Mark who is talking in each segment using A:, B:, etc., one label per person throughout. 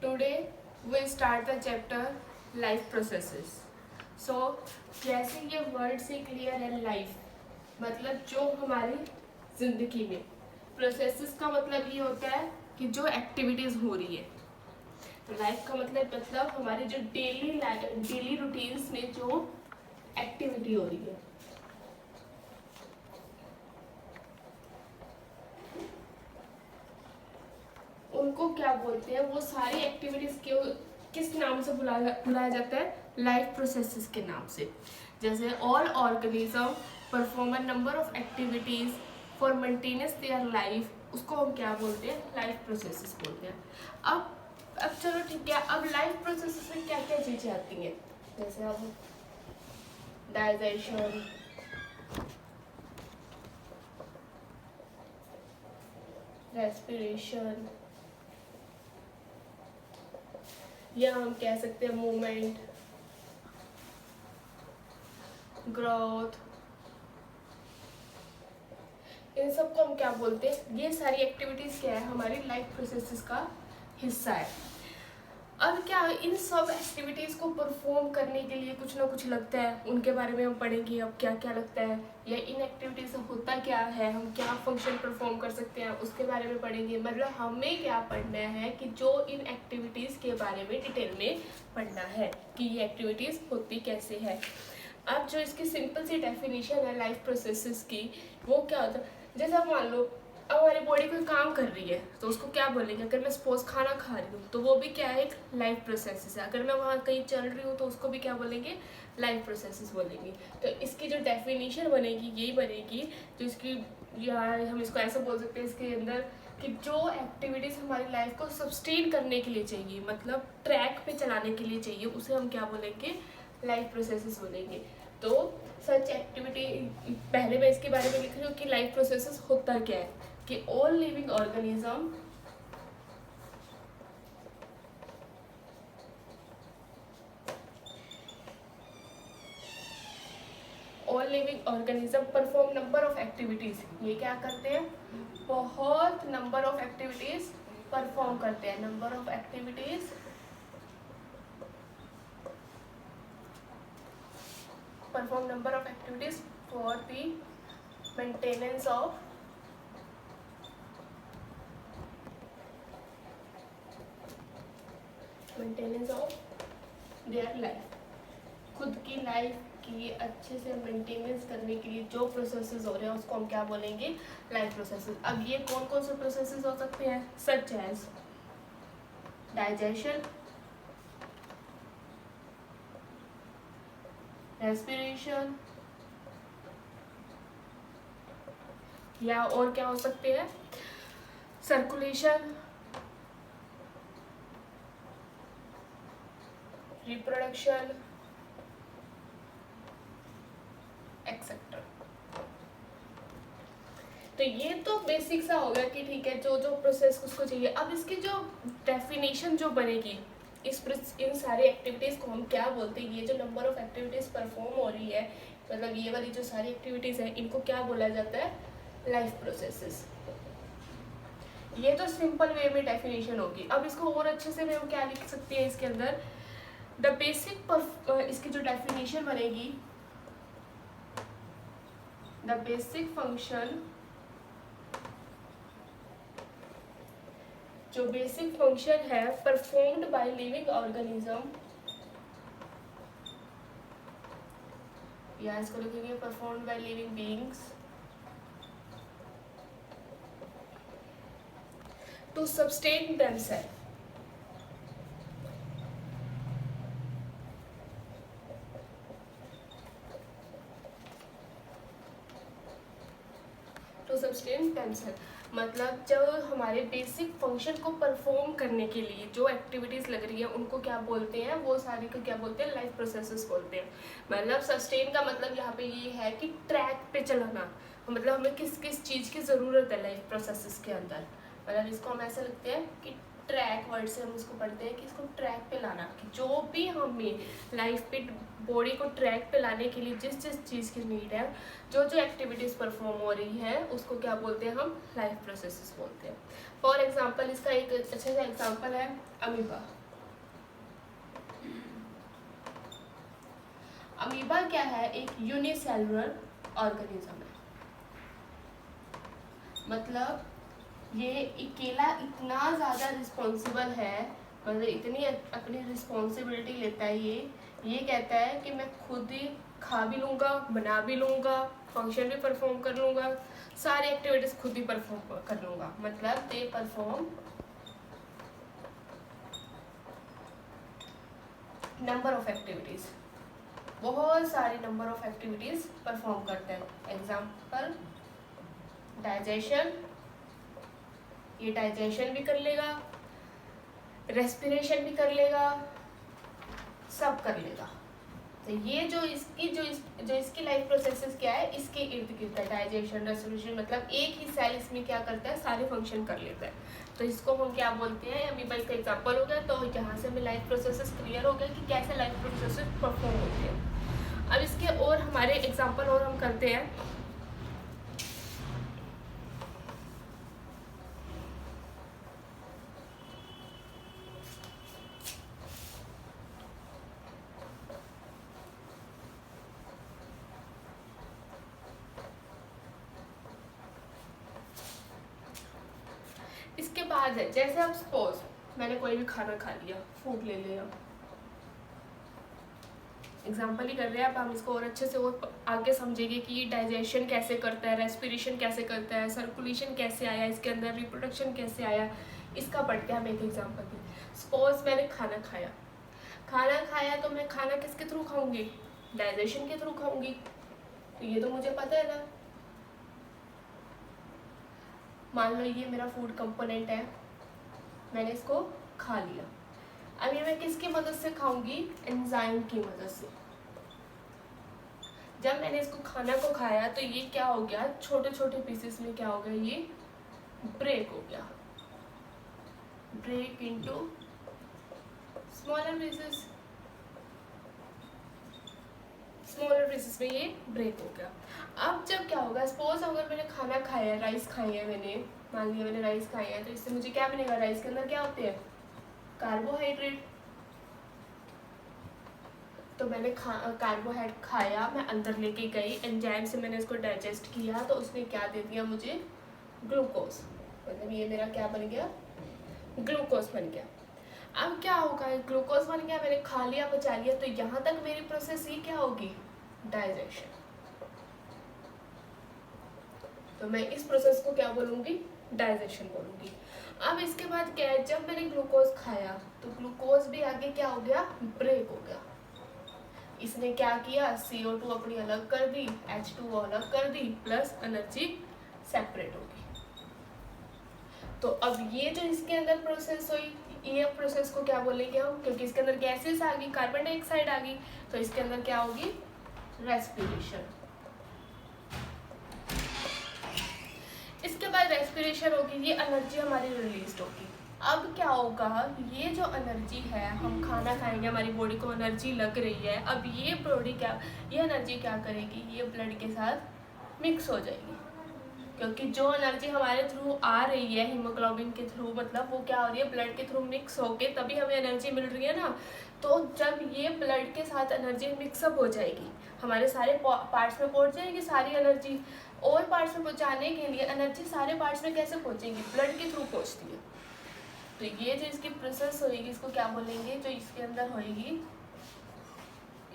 A: Today we start the chapter life processes. So जैसे ये word से क्लियर है लाइफ मतलब जो हमारी जिंदगी में प्रोसेसेस का मतलब ये होता है कि जो एक्टिविटीज हो रही है। लाइफ का मतलब हमारे जो डेली रूटीन्स में जो एक्टिविटी हो रही है उनको क्या बोलते हैं। वो सारी एक्टिविटीज के किस नाम से बुलाया जाता है? लाइफ प्रोसेसेस के नाम से। जैसे all organism perform a number of activities for maintenance their life, उसको हम क्या बोलते हैं? लाइफ प्रोसेसेस बोलते हैं। अब चलो ठीक है, अब लाइफ प्रोसेसेस में क्या क्या चीजें आती हैं? जैसे अब डाइजेशन, रेस्पिरेशन, या हम कह सकते हैं मूवमेंट, ग्रोथ, इन सब को हम क्या बोलते हैं? ये सारी एक्टिविटीज क्या है? हमारी लाइफ प्रोसेसेस का हिस्सा है। अब क्या इन सब एक्टिविटीज को परफॉर्म करने के लिए कुछ ना कुछ लगता है, उनके बारे में हम पढ़ेंगे। अब क्या क्या लगता है या इन एक्टिविटीज से होता क्या है, हम क्या फंक्शन परफॉर्म कर सकते हैं, उसके बारे में पढ़ेंगे। मतलब हमें क्या पढ़ना है कि जो इन एक्टिविटीज के बारे में डिटेल में पढ़ना है कि ये एक्टिविटीज होती कैसे है। अब जो इसकी सिंपल सी डेफिनेशन है लाइफ प्रोसेसेस की, वो क्या होता है? जैसे आप मान लो अब हमारी बॉडी कोई काम कर रही है तो उसको क्या बोलेंगे? अगर मैं सपोज खाना खा रही हूँ तो वो भी क्या है? एक लाइफ प्रोसेस है। अगर मैं वहाँ कहीं चल रही हूँ तो उसको भी क्या बोलेंगे? लाइफ प्रोसेसेस बोलेंगे। तो इसकी जो डेफिनेशन बनेगी यही बनेगी। तो इसकी या हम इसको ऐसा बोल सकते हैं इसके अंदर कि जो एक्टिविटीज़ हमारी लाइफ को सस्टेन करने के लिए चाहिए, मतलब ट्रैक पे चलाने के लिए चाहिए, उसे हम क्या बोलेंगे? लाइफ प्रोसेसेस बोलेंगे। तो सच एक्टिविटी, पहले मैं इसके बारे में लिख रही हूँ कि लाइफ प्रोसेसेस होता क्या है कि all living organism perform number of activities. ये क्या करते हैं? बहुत नंबर ऑफ एक्टिविटीज परफॉर्म करते हैं। Number of activities perform number of activities for the maintenance of their life। खुद की लाइफ की अच्छे से मेंटेनेंस करने के लिए जो प्रोसेसेस हो रहे हैं उसको हम क्या बोलेंगे? Life processes. अब ये कौन कौन से प्रोसेसेस हो सकते हैं? सच एज डाइजेशन, रेस्पिरेशन, या और क्या हो सकते हैं? Circulation, reproduction, etcetera. तो ये तो बेसिक सा हो गया कि ठीक है जो जो प्रोसेस उसको चाहिए। अब इसकी जो डेफिनेशन जो बनेगी इन सारी एक्टिविटीज को हम क्या बोलते हैं? ये जो नंबर ऑफ एक्टिविटीज परफॉर्म हो रही है, मतलब ये वाली जो सारी एक्टिविटीज है, इनको क्या बोला जाता है? Life processes. ये तो सिंपल वे में डेफिनेशन होगी। अब इसको और अच्छे से हम क्या लिख सकते हैं इसके अंदर? द बेसिक इसकी जो डेफिनेशन बनेगी, द बेसिक फंक्शन, जो बेसिक फंक्शन है परफॉर्म्ड बाय लिविंग ऑर्गेनिज्म, या इसको लिखेंगे performed by living beings to sustain themselves. To sustain themselves मतलब जब हमारे बेसिक फंक्शन को परफॉर्म करने के लिए जो एक्टिविटीज़ लग रही है उनको क्या बोलते हैं? वो सारी को क्या बोलते हैं? लाइफ प्रोसेसेस बोलते हैं। मतलब सस्टेन का मतलब यहाँ पे ये है कि ट्रैक पे चलाना, मतलब हमें किस किस चीज़ की ज़रूरत है लाइफ प्रोसेसेस के अंदर। मतलब इसको हम ऐसे लिखते हैं कि ट्रैक वर्ड से हम उसको पढ़ते हैं कि इसको ट्रैक पे लाना, कि जो भी हमें लाइफ पे बॉडी को ट्रैक पे लाने के लिए जिस जिस चीज़ की नीड है, जो जो एक्टिविटीज़ परफॉर्म हो रही है, उसको क्या बोलते हैं हम? लाइफ प्रोसेसेस बोलते हैं। फॉर एग्जांपल इसका एक अच्छा सा एग्जांपल है अमीबा। अमीबा क्या है? एक यूनिसेलुलर ऑर्गेनिज्म है, मतलब ये अकेला इतना ज़्यादा रिस्पॉन्सिबल है, मतलब इतनी अपनी रिस्पॉन्सिबिलिटी लेता है। ये कहता है कि मैं खुद ही खा भी लूँगा, बना भी लूँगा, फंक्शन भी परफॉर्म कर लूँगा, सारी एक्टिविटीज़ खुद ही परफॉर्म कर लूँगा। मतलब they perform number of activities, बहुत सारे नंबर ऑफ एक्टिविटीज़ परफॉर्म करते हैं। एग्जाम्पल डाइजेशन, ये डाइजेशन भी कर लेगा, रेस्पिरेशन भी कर लेगा, सब कर लेगा। तो ये जो इसकी लाइफ प्रोसेसेस क्या है, इसके इर्द गिर्द है। डाइजेशन, रेस्पिरेशन, मतलब एक ही सेल इसमें क्या करता है? सारे फंक्शन कर लेता है। तो इसको हम क्या बोलते हैं? अमीबा इसका एग्जांपल हो गया। तो यहाँ से हमें लाइफ प्रोसेसेस क्लियर हो गया कि कैसे लाइफ प्रोसेसेस परफॉर्म होते हैं। अब इसके और हमारे एग्जाम्पल और हम करते हैं। इसके बाद है, जैसे अब सपोज मैंने कोई भी खाना खा लिया, फूड ले लिया, एग्जाम्पल ही कर रहे हैं। अब हम इसको और अच्छे से और आगे समझेंगे कि डाइजेशन कैसे करता है, रेस्पिरेशन कैसे करता है, सर्कुलेशन कैसे आया इसके अंदर, रिप्रोडक्शन कैसे आया, इसका पढ़ते हैं हम एक एग्जाम्पल भी। सपोज मैंने खाना खाया तो मैं खाना किसके थ्रू खाऊंगी? डाइजेशन के थ्रू खाऊंगी। तो ये तो मुझे पता है ना। मान लो ये मेरा फूड कंपोनेंट है, मैंने इसको खा लिया। अब ये मैं किसकी मदद से खाऊंगी? एंजाइम की मदद से। जब मैंने इसको खाना को खाया तो ये क्या हो गया? छोटे छोटे पीसेस में क्या हो गया? ये ब्रेक हो गया, break into smaller pieces. Smaller pieces में ये ब्रेक हो गया। अब जब क्या होगा? सपोज अगर मैंने खाना खाया है, राइस खाई है मैंने, मान लिया मैंने राइस खाई है, तो इससे मुझे क्या बनेगा? राइस के अंदर क्या होते हैं? कार्बोहाइड्रेट। तो मैंने कार्बोहाइड्रेट खाया, मैं अंदर लेके गई, एंजाइम से मैंने इसको डाइजेस्ट किया, तो उसने क्या दे दिया मुझे? ग्लूकोज। मतलब ये मेरा क्या बन गया? ग्लूकोज बन गया। अब क्या होगा? ग्लूकोज बन गया, मैंने खा लिया, पचा लिया, तो यहाँ तक मेरी प्रोसेस ही क्या होगी? डाइजेशन। तो मैं इस प्रोसेस को क्या बोलूँगी? डाइजेशन बोलूँगी। अब इसके बाद क्या है? जब मैंने ग्लूकोज खाया तो ग्लूकोज भी आगे क्या हो गया? ब्रेक हो गया। इसने क्या किया? CO2 अपनी अलग कर दी, H2O अलग कर दी, प्लस एनर्जी सेपरेट होगी। तो अब ये जो इसके अंदर प्रोसेस हुई, ये प्रोसेस को क्या बोलेंगे हम? क्योंकि इसके अंदर गैसेस आ गई, कार्बन डाइऑक्साइड आ गई, तो इसके अंदर क्या होगी? रेस्पिरेशन। इसके बाद रेस्पिरेशन होगी, ये एनर्जी हमारी रिलीज होगी। अब क्या होगा? ये जो एनर्जी है, हम खाना खाएंगे, हमारी बॉडी को एनर्जी लग रही है। अब ये एनर्जी क्या करेगी? ये ब्लड के साथ मिक्स हो जाएगी, क्योंकि जो एनर्जी हमारे थ्रू आ रही है हीमोग्लोबिन के थ्रू, मतलब वो क्या हो रही है? ब्लड के थ्रू मिक्स होके तभी हमें एनर्जी मिल रही है ना। तो जब ये ब्लड के साथ एनर्जी मिक्सअप हो जाएगी, हमारे सारे पार्ट्स में पहुंच जाएगी सारी एनर्जी। और पार्ट्स में पहुंचाने के लिए एनर्जी सारे पार्ट्स में कैसे पहुंचेगी? ब्लड के थ्रू पहुंचती है। तो ये जो इसकी प्रोसेस होगी, इसको क्या बोलेंगे? जो इसके अंदर होगी,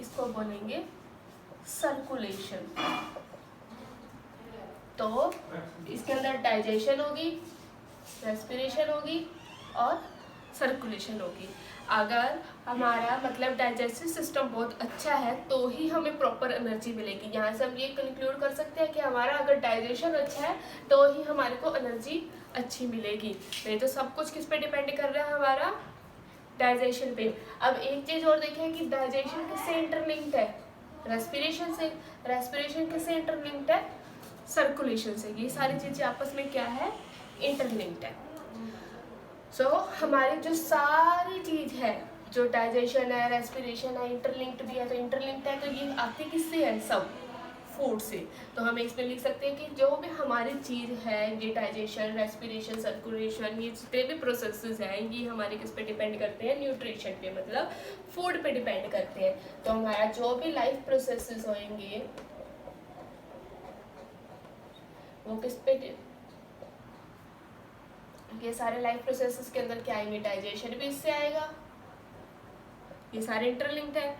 A: इसको बोलेंगे सर्कुलेशन। तो इसके अंदर डाइजेशन होगी, रेस्पिरेशन होगी और सर्कुलेशन होगी। अगर हमारा मतलब डाइजेस्टिव सिस्टम बहुत अच्छा है तो ही हमें प्रॉपर एनर्जी मिलेगी। यहाँ से हम ये कंक्लूड कर सकते हैं कि हमारा अगर डाइजेशन अच्छा है तो ही हमारे को एनर्जी अच्छी मिलेगी। नहीं तो सब कुछ किस पे डिपेंड कर रहा है? हमारा डाइजेशन पे। अब एक चीज़ और देखें कि डाइजेशन किससे इंटरलिंक्ड है? रेस्पिरेशन से। रेस्पिरेशन किससे इंटरलिंक्ड है? सर्कुलेशन से। ये सारी चीज़ें आपस में क्या है? इंटरलिंक्ड है। सो हमारी जो सारी चीज़ है, जो डाइजेशन है, रेस्पिरेशन है, इंटरलिंक्ड भी है, तो इंटरलिंक्ड है तो ये आती किससे है? सब फूड से। तो हम इसमें लिख सकते हैं कि जो भी हमारी चीज़ है, ये डाइजेशन, रेस्पिरेशन, सर्कुलेशन, ये जितने भी प्रोसेसेस हैं, ये हमारे किस पे डिपेंड करते हैं? न्यूट्रिशन पे, मतलब फूड पे डिपेंड करते हैं। तो हमारा जो भी लाइफ प्रोसेसेस होंगे वो किस पे, ये सारे लाइफ प्रोसेसेस के अंदर क्या आएंगे? डाइजेशन भी इससे आएगा, ये सारे इंटरलिंक्ड है।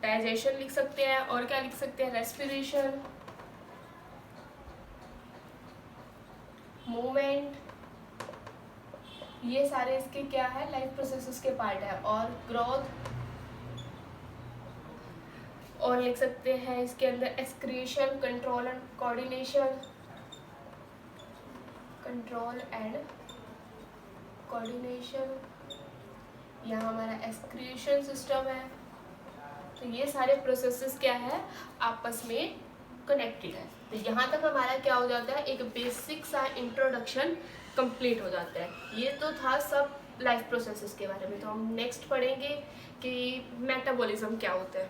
A: डाइजेशन लिख सकते हैं, और क्या लिख सकते हैं? रेस्पिरेशन, मूवमेंट, ये सारे इसके क्या है? लाइफ प्रोसेसेस के पार्ट है। और ग्रोथ, और लिख सकते हैं इसके अंदर excretion, control and coordination, control and coordination, यहाँ हमारा एक्सक्रीशन सिस्टम है। तो ये सारे प्रोसेसेस क्या है? आपस में कनेक्टेड है। तो यहाँ तक हमारा क्या हो जाता है? एक बेसिक सा इंट्रोडक्शन कंप्लीट हो जाता है। ये तो था सब लाइफ प्रोसेसेस के बारे में। तो हम नेक्स्ट पढ़ेंगे कि मेटाबॉलिज्म क्या होता है।